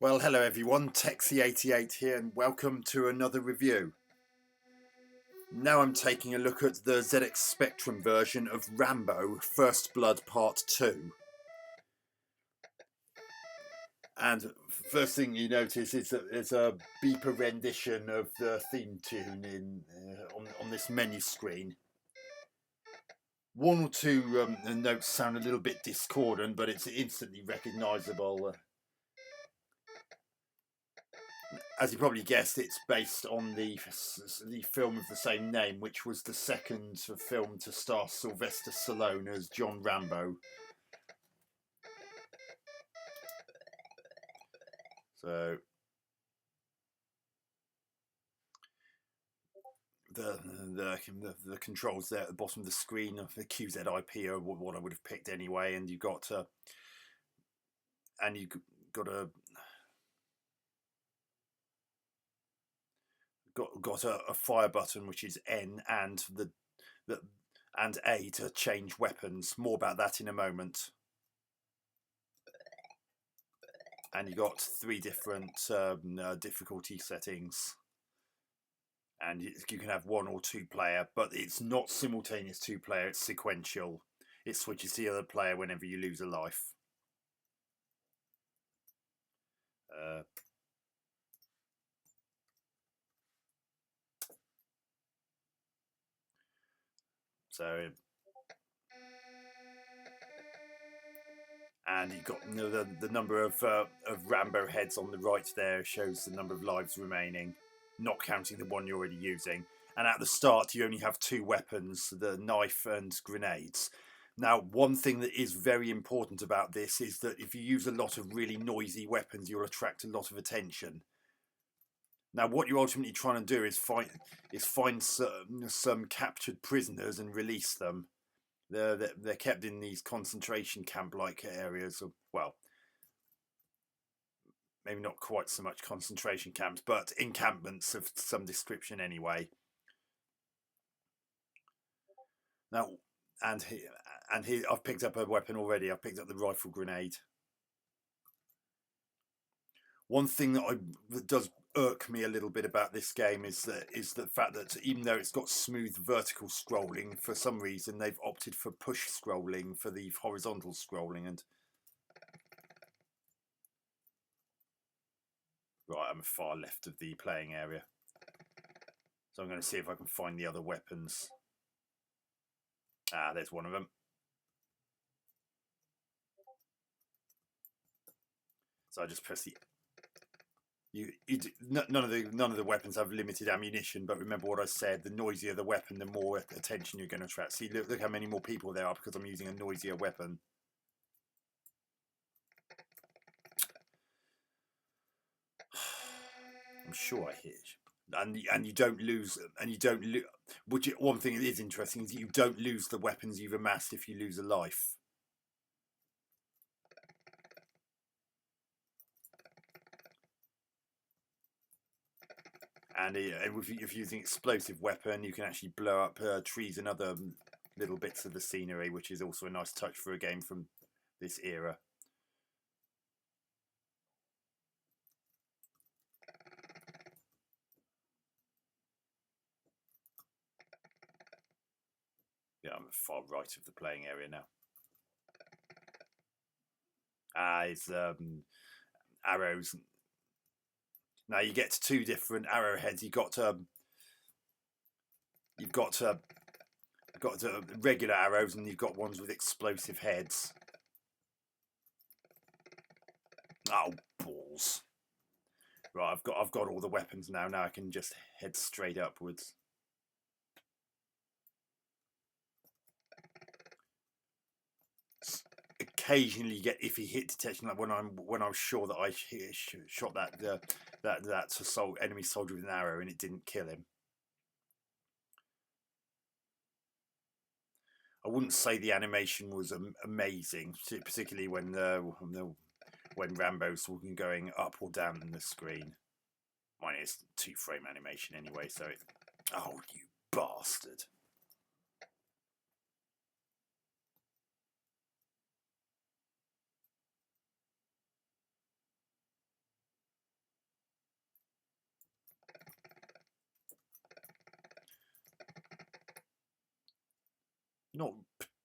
Well, hello everyone, Texie88 here, and welcome to another review. Now I'm taking a look at the ZX Spectrum version of Rambo First Blood Part 2. And first thing you notice is that there's a beeper rendition of the theme tune on this menu screen. One or two notes sound a little bit discordant, but it's instantly recognisable. As you probably guessed, it's based on the film of the same name, which was the second film to star Sylvester Stallone as John Rambo. So the controls there at the bottom of the screen of the QZIP are what I would have picked anyway, and you've got a fire button, which is N, and and A to change weapons. More about that in a moment. And you got three different difficulty settings, and you can have one or two player, but it's not simultaneous two player, it's sequential. It switches to the other player whenever you lose a life. And you've got the number of Rambo heads on the right there shows the number of lives remaining, not counting the one you're already using. And at the start, you only have two weapons, the knife and grenades. Now, one thing that is very important about this is that if you use a lot of really noisy weapons, you'll attract a lot of attention. Now, what you're ultimately trying to do is find some captured prisoners and release them. They're kept in these concentration camp-like areas. Well, maybe not quite so much concentration camps, but encampments of some description anyway. Now, and here I've picked up a weapon already. I've picked up the rifle grenade. One thing that does irk me a little bit about this game is the fact that even though it's got smooth vertical scrolling, for some reason they've opted for push scrolling for the horizontal scrolling. And right, I'm far left of the playing area, so I'm going to see if I can find the other weapons. There's one of them. So I just press the none of the weapons have limited ammunition, but remember what I said, the noisier the weapon, the more attention you're going to attract. See, look how many more people there are because I'm using a noisier weapon. I'm sure I hit, and you don't lose, one thing that is interesting is that you don't lose the weapons you've amassed if you lose a life. And if you're using explosive weapon, you can actually blow up trees and other little bits of the scenery, which is also a nice touch for a game from this era. Yeah, I'm far right of the playing area now. It's arrows. Now you get two different arrowheads. You've got regular arrows, and you've got ones with explosive heads. Oh, balls! Right, I've got all the weapons now. Now I can just head straight upwards. Occasionally you get iffy hit detection, like when I was sure that I shot that enemy soldier with an arrow and it didn't kill him. I wouldn't say the animation was amazing, particularly when Rambo's going up or down in the screen. Mine is 2-frame animation anyway, so oh, you bastard. not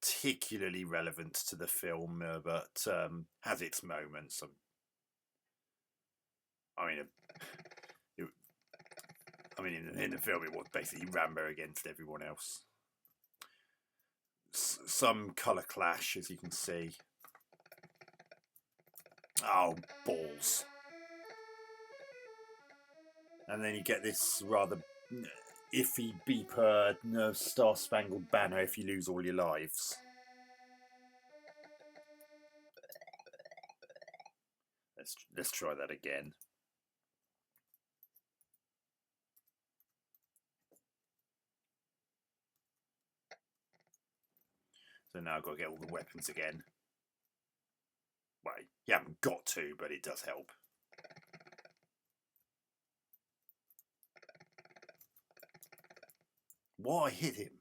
particularly relevant to the film, but has its moments. I mean, in the film, it was basically Rambo against everyone else. Some colour clash, as you can see. Oh, balls. And then you get this rather iffy beeper Star Spangled Banner if you lose all your lives. Let's try that again. So now I've got to get all the weapons again. Well, you haven't got to, but it does help. What? I hit him?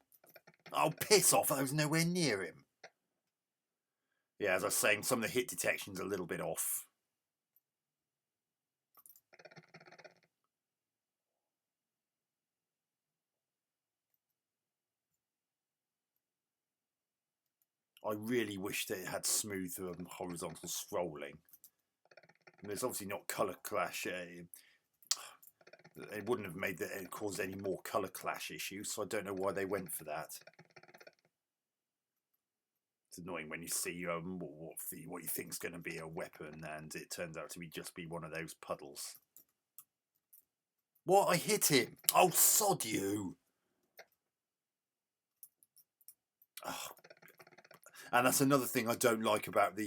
Oh, piss off! I was nowhere near him. Yeah, as I was saying, some of the hit detection's a little bit off. I really wish that it had smooth horizontal scrolling. And there's obviously not colour clash. It wouldn't have made it caused any more colour clash issues, so I don't know why they went for that. It's annoying when you see what you think is going to be a weapon and it turns out to be one of those puddles. What? I hit him! Oh, sod you! Oh. And that's another thing I don't like about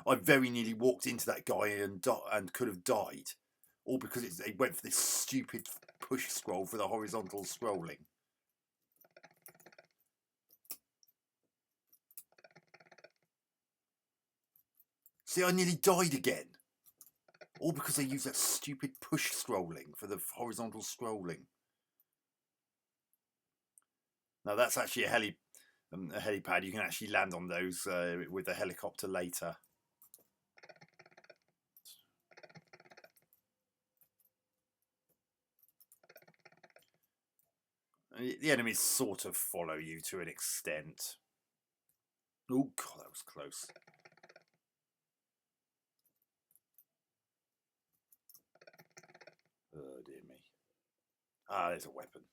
I very nearly walked into that guy and could have died. All because they went for this stupid push scroll for the horizontal scrolling. See, I nearly died again. All because they used that stupid push scrolling for the horizontal scrolling. Now that's actually a helipad. You can actually land on those with a helicopter later. The enemies sort of follow you to an extent. Oh god, that was close. Oh dear me. Ah, there's a weapon.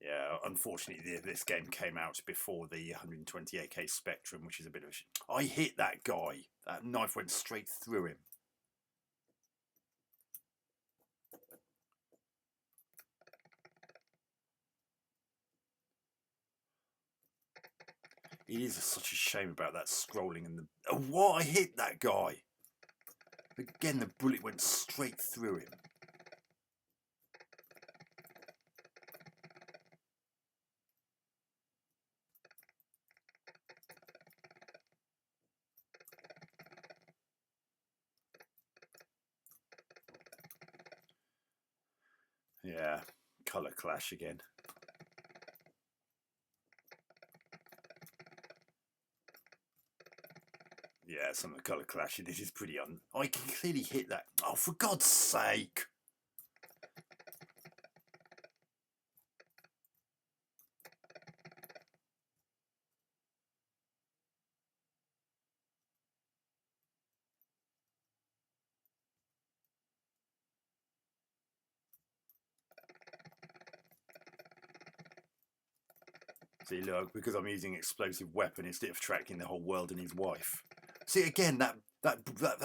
Yeah, unfortunately, this game came out before the 128K Spectrum, which is a bit of a... I hit that guy. That knife went straight through him. It is such a shame about that scrolling and the... Oh, what? I hit that guy. Again, the bullet went straight through him. Yeah, colour clash again. Yeah, some of the colour clash. This is pretty I can clearly hit that. Oh, for God's sake! See, look, because I'm using explosive weapon instead of tracking the whole world and his wife. See, again, that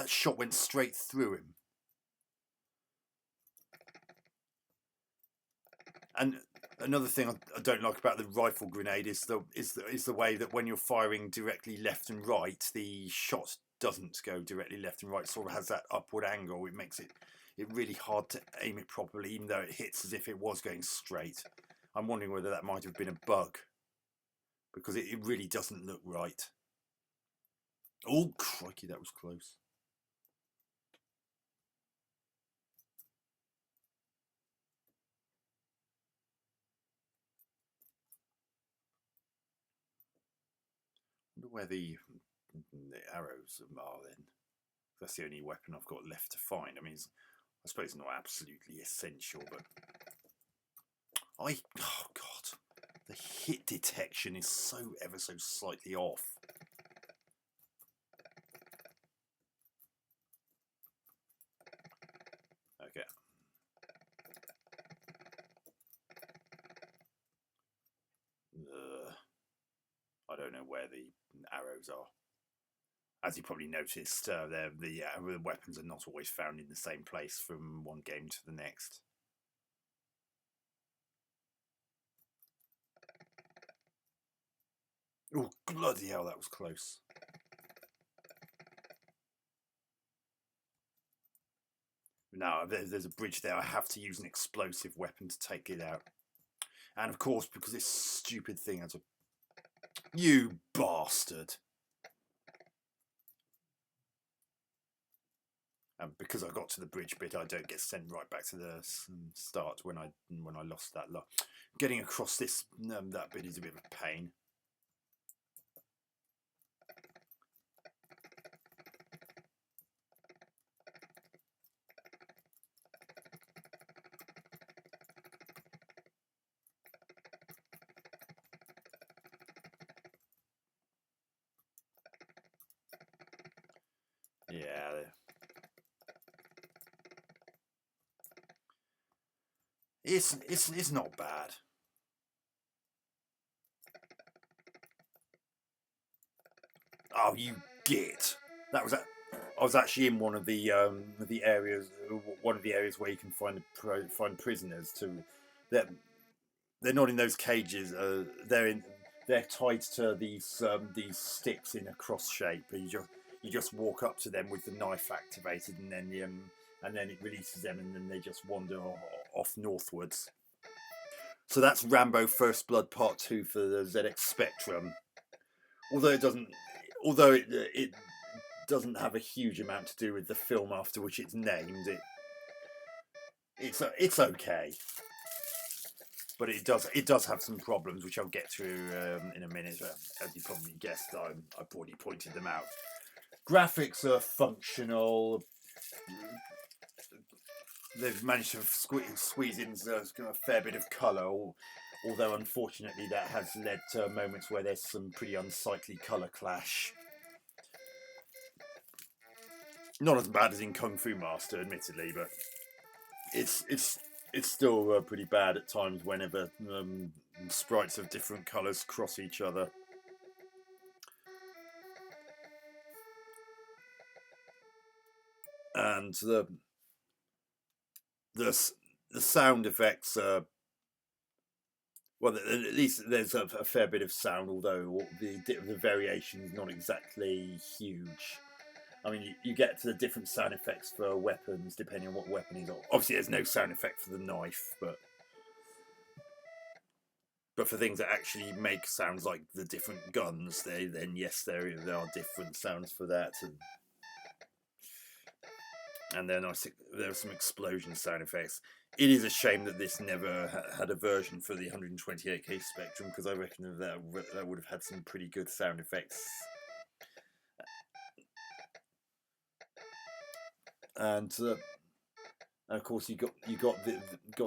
shot went straight through him. And another thing I don't like about the rifle grenade is the way that when you're firing directly left and right, the shot doesn't go directly left and right. It sort of has that upward angle. It makes it really hard to aim it properly, even though it hits as if it was going straight. I'm wondering whether that might have been a bug, because it really doesn't look right. Oh, crikey, that was close. I wonder where the arrows are then. That's the only weapon I've got left to find. I mean, I suppose it's not absolutely essential, but... Oh god, the hit detection is so ever so slightly off. Okay. I don't know where the arrows are. As you probably noticed, the weapons are not always found in the same place from one game to the next. Oh, bloody hell, that was close. Now, there's a bridge there. I have to use an explosive weapon to take it out. And of course, because this stupid thing has a... You bastard! And because I got to the bridge bit, I don't get sent right back to the start when I lost that lot. Getting across this that bit is a bit of a pain. Yeah. It's not bad. Oh, you git! That was I was actually in one of the areas where you can find prisoners to. They're not in those cages. They're tied to these sticks in a cross shape. And you just walk up to them with the knife activated, and then it releases them, and then they just wander off northwards. So that's Rambo First Blood Part 2 for the ZX Spectrum. Although it doesn't have a huge amount to do with the film after which it's named. It's okay, but it does have some problems, which I'll get to in a minute. As you probably guessed, I've already pointed them out. Graphics are functional. They've managed to squeeze in a fair bit of colour, although unfortunately that has led to moments where there's some pretty unsightly colour clash. Not as bad as in Kung Fu Master, admittedly, but it's still pretty bad at times whenever sprites of different colours cross each other. And the sound effects are, well, at least there's a fair bit of sound, although the variation is not exactly huge. I mean, you get to the different sound effects for weapons depending on what weapon is on. Obviously, there's no sound effect for the knife, but for things that actually make sounds like the different guns, then yes, there are different sounds for that. And then there are some explosion sound effects. It is a shame that this never had a version for the 128K Spectrum, because I reckon that would have had some pretty good sound effects. And of course, you got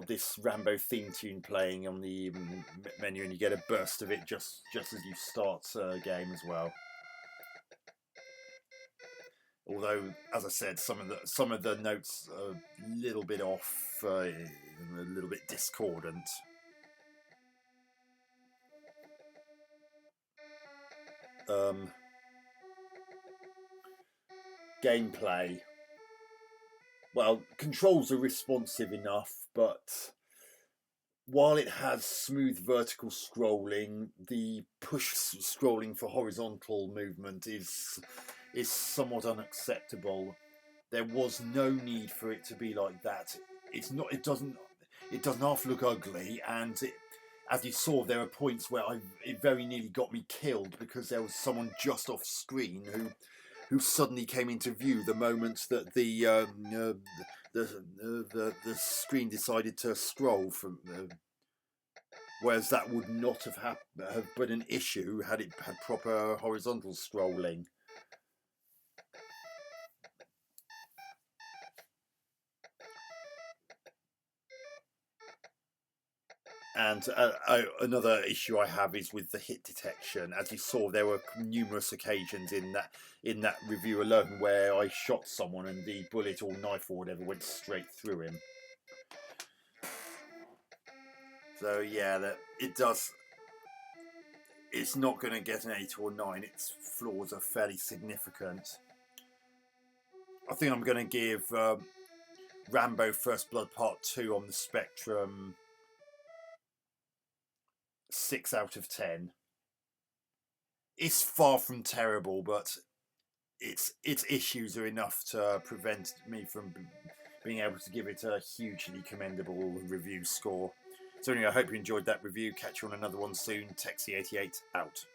this Rambo theme tune playing on the menu, and you get a burst of it just as you start a game as well. Although, as I said, some of the notes are a little bit off, a little bit discordant. Gameplay. Well, controls are responsive enough, but while it has smooth vertical scrolling, the push scrolling for horizontal movement is somewhat unacceptable. There was no need for it to be like that. It doesn't half look ugly, and as you saw, there are points where it very nearly got me killed because there was someone just off screen who suddenly came into view the moment that the screen decided to scroll from. Whereas that would not have been an issue had it had proper horizontal scrolling. And another issue I have is with the hit detection. As you saw, there were numerous occasions in that review alone where I shot someone and the bullet or knife or whatever went straight through him. So yeah, that it does. It's not going to get an 8 or 9. Its flaws are fairly significant. I think I'm going to give Rambo First Blood Part 2 on the spectrum 6 out of 10. It's far from terrible, but its issues are enough to prevent me from being able to give it a hugely commendable review score. So anyway, I hope you enjoyed that review. Catch you on another one soon. Texie88 out.